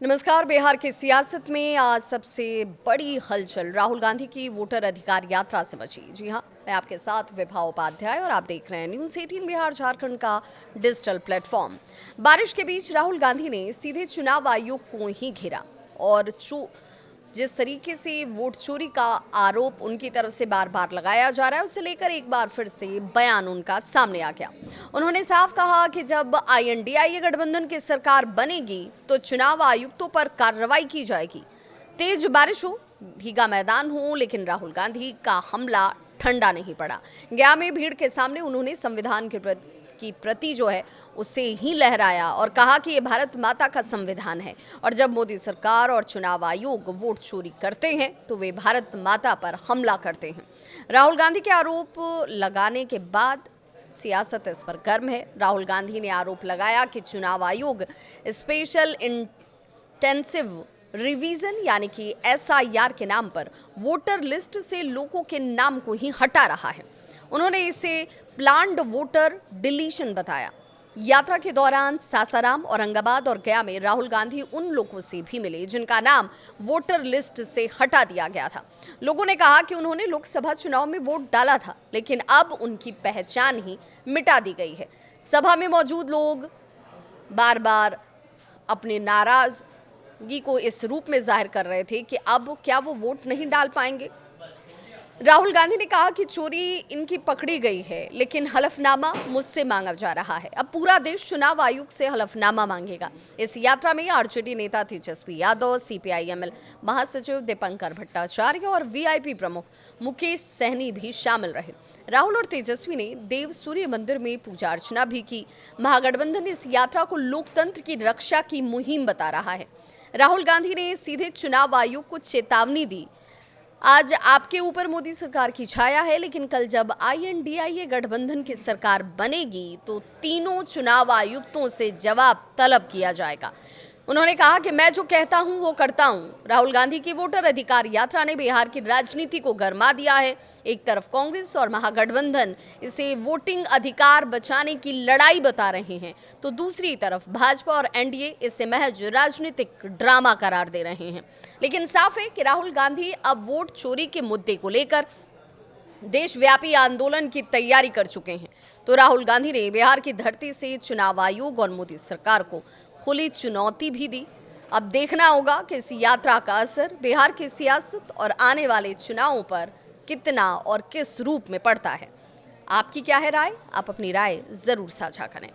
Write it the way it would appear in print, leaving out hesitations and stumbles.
नमस्कार। बिहार की सियासत में आज सबसे बड़ी हलचल राहुल गांधी की वोटर अधिकार यात्रा से मची। जी हाँ, मैं आपके साथ विभा उपाध्याय और आप देख रहे हैं न्यूज़ 18 बिहार झारखंड का डिजिटल प्लेटफॉर्म। बारिश के बीच राहुल गांधी ने सीधे चुनाव आयोग को ही घेरा और जिस तरीके से वोट चोरी का आरोप उनकी तरफ से बार बार लगाया जा रहा है, उसे लेकर एक बार फिर से बयान उनका सामने आ गया। उन्होंने साफ कहा कि जब INDIA गठबंधन की सरकार बनेगी तो चुनाव आयुक्तों पर कार्रवाई की जाएगी। तेज बारिश हो, भीगा मैदान हो, लेकिन राहुल गांधी का हमला ठंडा नहीं पड़ा। गया में भीड़ के सामने उन्होंने संविधान की प्रति जो है उसे ही लहराया और कहा कि ये भारत माता का संविधान है और जब मोदी सरकार और चुनाव आयोग वोट चोरी करते हैं तो वे भारत माता पर हमला करते हैं। राहुल गांधी के आरोप लगाने के बाद सियासत इस पर गर्म है। राहुल गांधी ने आरोप लगाया कि चुनाव आयोग स्पेशल इंटेंसिव रिवीजन यानी कि SIR के नाम पर वोटर लिस्ट से लोगों के नाम को ही हटा रहा है। उन्होंने इसे प्लान्ड वोटर डिलीशन बताया। यात्रा के दौरान सासाराम, औरंगाबाद और गया में राहुल गांधी उन लोगों से भी मिले जिनका नाम वोटर लिस्ट से हटा दिया गया था। लोगों ने कहा कि उन्होंने लोकसभा चुनाव में वोट डाला था, लेकिन अब उनकी पहचान ही मिटा दी गई है। सभा में मौजूद लोग बार बार अपने नाराजगी को इस रूप में जाहिर कर रहे थे कि अब क्या वो वोट नहीं डाल पाएंगे। राहुल गांधी ने कहा कि चोरी इनकी पकड़ी गई है, लेकिन हलफनामा मुझसे मांगा जा रहा है। अब पूरा देश चुनाव आयोग से हलफनामा मांगेगा। इस यात्रा में RJD नेता तेजस्वी यादव, CPI-ML महासचिव दीपंकर भट्टाचार्य और VIP प्रमुख मुकेश सहनी भी शामिल रहे। राहुल और तेजस्वी ने देव सूर्य मंदिर में पूजा अर्चना भी की। महागठबंधन इस यात्रा को लोकतंत्र की रक्षा की मुहिम बता रहा है। राहुल गांधी ने सीधे चुनाव आयोग को चेतावनी दी। आज आपके ऊपर मोदी सरकार की छाया है, लेकिन कल जब INDIA गठबंधन की सरकार बनेगी तो तीनों चुनाव आयुक्तों से जवाब तलब किया जाएगा। उन्होंने कहा कि मैं जो कहता हूं वो करता हूं। राहुल गांधी की वोटर अधिकार यात्रा ने बिहार की राजनीति को गरमा दिया है। एक तरफ कांग्रेस और महागठबंधन इसे वोटिंग अधिकार बचाने की लड़ाई बता रहे हैं, तो दूसरी तरफ भाजपा और NDA इसे महज राजनीतिक ड्रामा करार दे रहे हैं। लेकिन साफ है कि राहुल गांधी अब वोट चोरी के मुद्दे को लेकर देशव्यापी आंदोलन की तैयारी कर चुके हैं। तो राहुल गांधी ने बिहार की धरती से चुनाव आयोग और मोदी सरकार को खुली चुनौती भी दी। अब देखना होगा कि इस यात्रा का असर बिहार की सियासत और आने वाले चुनावों पर कितना और किस रूप में पड़ता है। आपकी क्या है राय? आप अपनी राय जरूर साझा करें।